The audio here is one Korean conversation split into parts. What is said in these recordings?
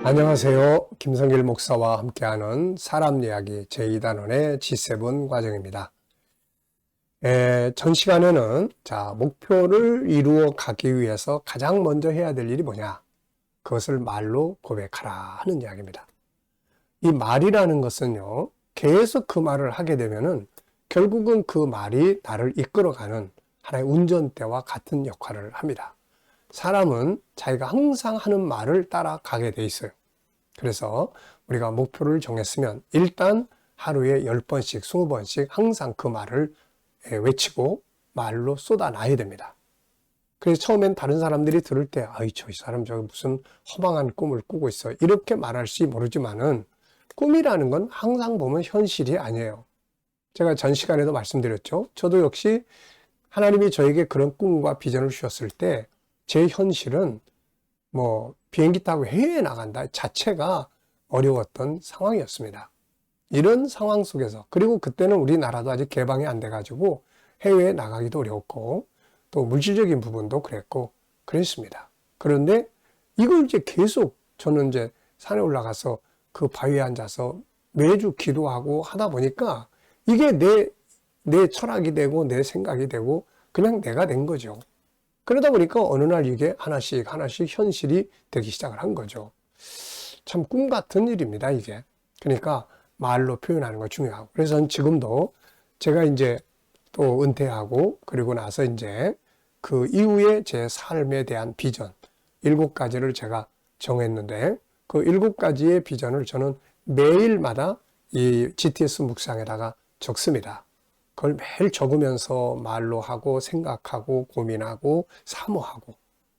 안녕하세요. 김성길 목사와 함께하는 사람 이야기 제2단원의 G7 과정입니다. 전 시간에는 목표를 이루어 가기 위해서 가장 먼저 해야 될 일이 뭐냐? 그것을 말로 고백하라 하는 이야기입니다. 이 말이라는 것은요, 계속 그 말을 하게 되면은 결국은 그 말이 나를 이끌어가는 하나의 운전대와 같은 역할을 합니다. 사람은 자기가 항상 하는 말을 따라가게 돼 있어요. 그래서 우리가 목표를 정했으면 일단 하루에 10번씩, 20번씩 항상 그 말을 외치고 말로 쏟아놔야 됩니다. 그래서 처음엔 다른 사람들이 들을 때 이 사람 저기 무슨 허망한 꿈을 꾸고 있어 이렇게 말할지 모르지만은 꿈이라는 건 항상 보면 현실이 아니에요. 제가 전 시간에도 말씀드렸죠. 저도 역시 하나님이 저에게 그런 꿈과 비전을 주셨을 때 제 현실은 비행기 타고 해외에 나간다 자체가 어려웠던 상황이었습니다. 이런 상황 속에서, 그리고 그때는 우리나라도 아직 개방이 안 돼가지고 해외에 나가기도 어려웠고 또 물질적인 부분도 그랬고 그랬습니다. 그런데 이걸 이제 계속 저는 이제 산에 올라가서 그 바위에 앉아서 매주 기도하고 하다 보니까 이게 내 철학이 되고 내 생각이 되고 그냥 내가 된 거죠. 그러다 보니까 어느 날 이게 하나씩 현실이 되기 시작을 한 거죠. 참 꿈 같은 일입니다, 이게. 그러니까 말로 표현하는 거 중요하고. 그래서 저는 지금도 제가 이제 또 은퇴하고 그리고 나서 이제 그 이후에 제 삶에 대한 비전 7가지를 제가 정했는데 그 7가지의 비전을 저는 매일마다 이 GTS 묵상에다가 적습니다. 그걸 매일 적으면서 말로 하고 생각하고 고민하고 사모하고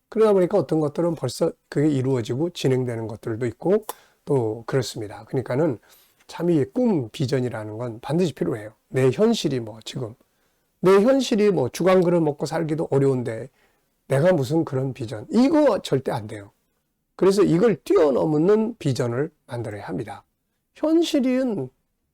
그러다 보니까 어떤 것들은 벌써 그게 이루어지고 진행되는 것들도 있고 또 그렇습니다. 그러니까는 참 이 꿈 비전이라는 건 반드시 필요해요. 내 현실이 지금 내 현실이 죽 한 그릇 먹고 살기도 어려운데 내가 무슨 그런 비전 이거 절대 안 돼요. 그래서 이걸 뛰어넘는 비전을 만들어야 합니다. 현실은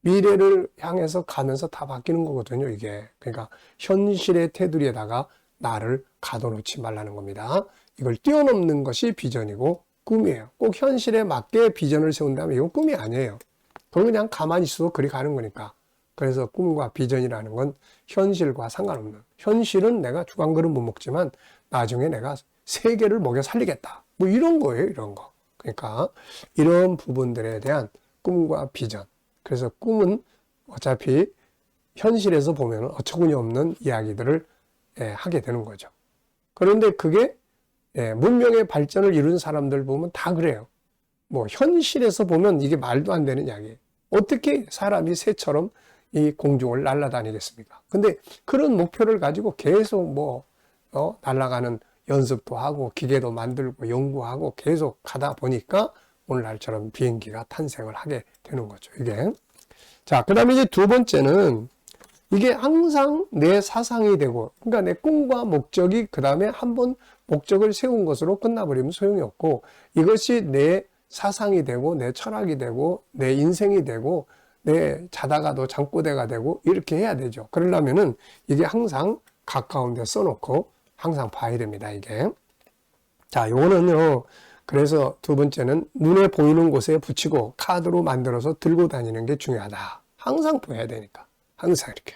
미래를 향해서 가면서 다 바뀌는 거거든요, 이게. 그러니까 현실의 테두리에다가 나를 가둬놓지 말라는 겁니다. 이걸 뛰어넘는 것이 비전이고 꿈이에요. 꼭 현실에 맞게 비전을 세운다면 이건 꿈이 아니에요. 그건 그냥 가만히 있어도 그리 가는 거니까. 그래서 꿈과 비전이라는 건 현실과 상관없는. 현실은 내가 죽 한 그릇 못 먹지만 나중에 내가 세계를 먹여 살리겠다. 이런 거예요, 이런 거. 그러니까 이런 부분들에 대한 꿈과 비전. 그래서 꿈은 어차피 현실에서 보면 어처구니 없는 이야기들을 하게 되는 거죠. 그런데 그게 문명의 발전을 이룬 사람들 보면 다 그래요. 현실에서 보면 이게 말도 안 되는 이야기예요. 어떻게 사람이 새처럼 이 공중을 날아다니겠습니까? 근데 그런 목표를 가지고 계속 날아가는 연습도 하고 기계도 만들고 연구하고 계속 가다 보니까 오늘날처럼 비행기가 탄생을 하게 되는 거죠, 이게. 그 다음에 이제 두 번째는 이게 항상 내 사상이 되고, 그러니까 내 꿈과 목적이 그 다음에 한번 목적을 세운 것으로 끝나버리면 소용이 없고, 이것이 내 사상이 되고, 내 철학이 되고, 내 인생이 되고, 내 자다가도 잠꼬대가 되고, 이렇게 해야 되죠. 그러려면은 이게 항상 가까운 데 써놓고 항상 봐야 됩니다, 이게. 요거는요. 그래서 두 번째는 눈에 보이는 곳에 붙이고 카드로 만들어서 들고 다니는 게 중요하다. 항상 보여야 되니까. 항상 이렇게.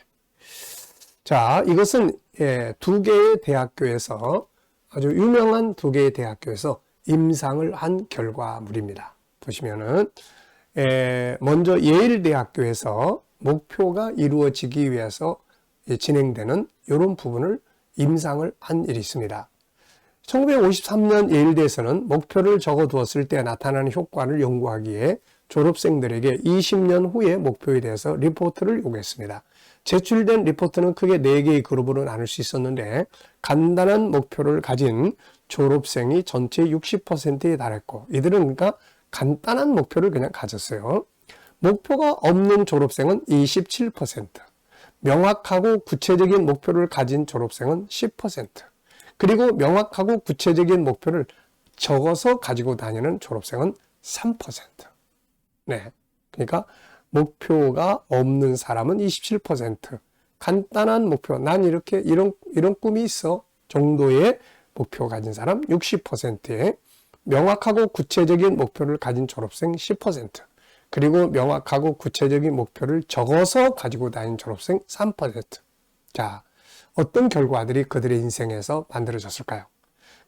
이것은 2개의 대학교에서 아주 유명한 2개의 대학교에서 임상을 한 결과물입니다. 보시면은 먼저 예일대학교에서 목표가 이루어지기 위해서 진행되는 이런 부분을 임상을 한 일이 있습니다. 1953년 예일대에서는 목표를 적어두었을 때 나타나는 효과를 연구하기에 졸업생들에게 20년 후의 목표에 대해서 리포트를 요구했습니다. 제출된 리포트는 크게 4개의 그룹으로 나눌 수 있었는데 간단한 목표를 가진 졸업생이 전체 60%에 달했고 이들은 그러니까 간단한 목표를 그냥 가졌어요. 목표가 없는 졸업생은 27%, 명확하고 구체적인 목표를 가진 졸업생은 10%, 그리고 명확하고 구체적인 목표를 적어서 가지고 다니는 졸업생은 3%. 네. 그러니까 목표가 없는 사람은 27%, 간단한 목표, 난 이런 꿈이 있어 정도의 목표 가진 사람 60%에 명확하고 구체적인 목표를 가진 졸업생 10%, 그리고 명확하고 구체적인 목표를 적어서 가지고 다닌 졸업생 3%. 자, 어떤 결과들이 그들의 인생에서 만들어졌을까요?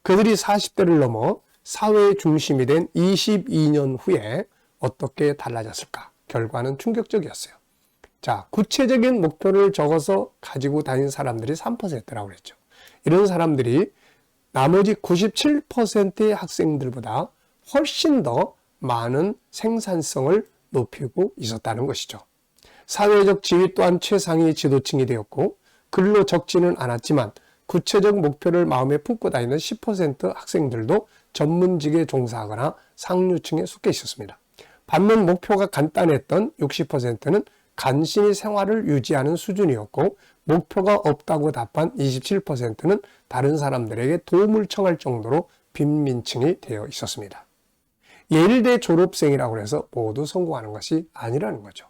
그들이 40대를 넘어 사회의 중심이 된 22년 후에 어떻게 달라졌을까? 결과는 충격적이었어요. 자, 구체적인 목표를 적어서 가지고 다닌 사람들이 3%라고 그랬죠. 이런 사람들이 나머지 97%의 학생들보다 훨씬 더 많은 생산성을 높이고 있었다는 것이죠. 사회적 지위 또한 최상위 지도층이 되었고, 글로 적지는 않았지만 구체적 목표를 마음에 품고 다니는 10% 학생들도 전문직에 종사하거나 상류층에 속해 있었습니다. 반면 목표가 간단했던 60%는 간신히 생활을 유지하는 수준이었고, 목표가 없다고 답한 27%는 다른 사람들에게 도움을 청할 정도로 빈민층이 되어 있었습니다. 예일대 졸업생이라고 해서 모두 성공하는 것이 아니라는 거죠.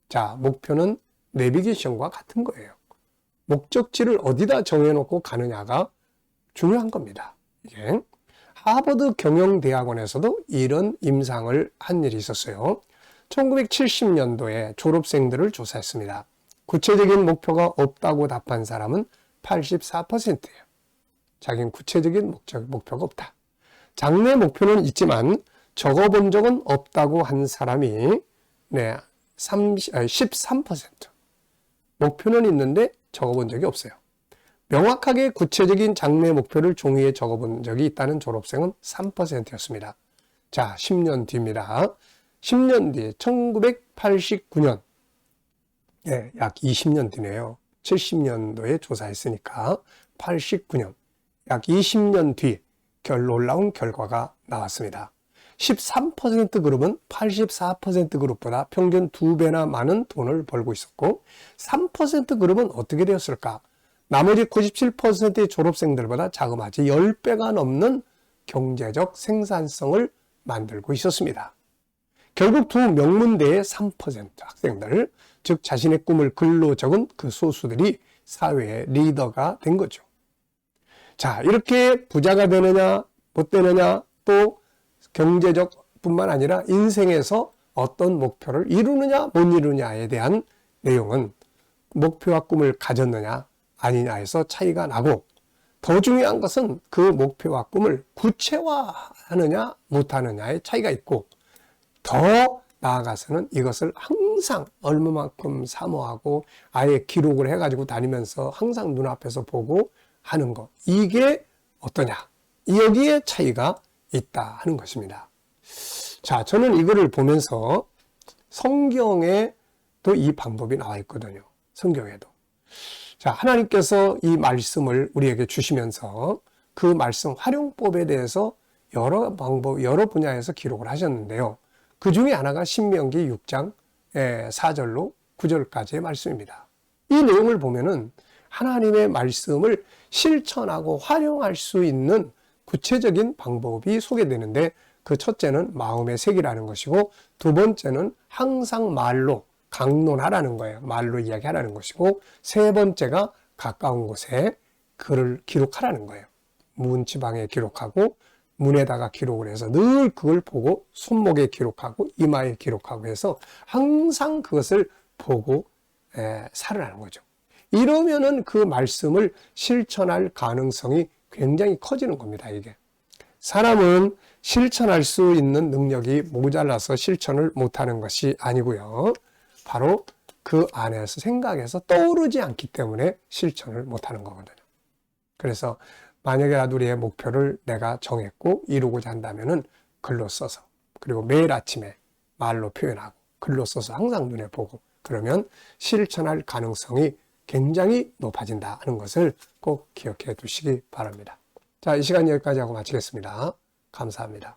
자, 목표는 내비게이션과 같은 거예요. 목적지를 어디다 정해놓고 가느냐가 중요한 겁니다. 이게 하버드 경영대학원에서도 이런 임상을 한 일이 있었어요. 1970년도에 졸업생들을 조사했습니다. 구체적인 목표가 없다고 답한 사람은 84%예요. 자기는 구체적인 목표가 없다. 장래 목표는 있지만 적어본 적은 없다고 한 사람이 13%. 목표는 있는데 적어본 적이 없어요. 명확하게 구체적인 장래 목표를 종이에 적어본 적이 있다는 졸업생은 3%였습니다. 자, 10년 뒤입니다. 10년 뒤에 1989년, 약 20년 뒤네요. 70년도에 조사했으니까 89년, 약 20년 뒤 놀라운 결과가 나왔습니다. 13% 그룹은 84% 그룹보다 평균 2배나 많은 돈을 벌고 있었고, 3% 그룹은 어떻게 되었을까? 나머지 97%의 졸업생들보다 자그마치 10배가 넘는 경제적 생산성을 만들고 있었습니다. 결국 두 명문대의 3% 학생들, 즉 자신의 꿈을 글로 적은 그 소수들이 사회의 리더가 된 거죠. 자, 이렇게 부자가 되느냐 못 되느냐, 또 경제적 뿐만 아니라 인생에서 어떤 목표를 이루느냐 못 이루느냐에 대한 내용은 목표와 꿈을 가졌느냐 아니냐에서 차이가 나고, 더 중요한 것은 그 목표와 꿈을 구체화하느냐 못하느냐의 차이가 있고, 더 나아가서는 이것을 항상 얼마만큼 사모하고 아예 기록을 해가지고 다니면서 항상 눈앞에서 보고 하는 것, 이게 어떠냐, 여기에 차이가 있다 하는 것입니다. 자, 저는 이거를 보면서 성경에도 이 방법이 나와 있거든요. 성경에도. 자, 하나님께서 이 말씀을 우리에게 주시면서 그 말씀 활용법에 대해서 여러 방법, 여러 분야에서 기록을 하셨는데요. 그 중에 하나가 신명기 6장 4절로 9절까지의 말씀입니다. 이 내용을 보면은 하나님의 말씀을 실천하고 활용할 수 있는 구체적인 방법이 소개되는데, 그 첫째는 마음의 색이라는 것이고, 두 번째는 항상 말로 강론하라는 거예요. 말로 이야기하라는 것이고, 세 번째가 가까운 곳에 글을 기록하라는 거예요. 문지방에 기록하고 문에다가 기록을 해서 늘 그걸 보고 손목에 기록하고 이마에 기록하고 해서 항상 그것을 보고 살으라는 거죠. 이러면은 그 말씀을 실천할 가능성이 굉장히 커지는 겁니다. 이게 사람은 실천할 수 있는 능력이 모자라서 실천을 못하는 것이 아니고요, 바로 그 안에서 생각에서 떠오르지 않기 때문에 실천을 못하는 거거든요. 그래서 만약에라도 우리의 목표를 내가 정했고 이루고자 한다면은 글로 써서, 그리고 매일 아침에 말로 표현하고 글로 써서 항상 눈에 보고, 그러면 실천할 가능성이 굉장히 높아진다 하는 것을 꼭 기억해 두시기 바랍니다. 자, 이 시간 여기까지 하고 마치겠습니다. 감사합니다.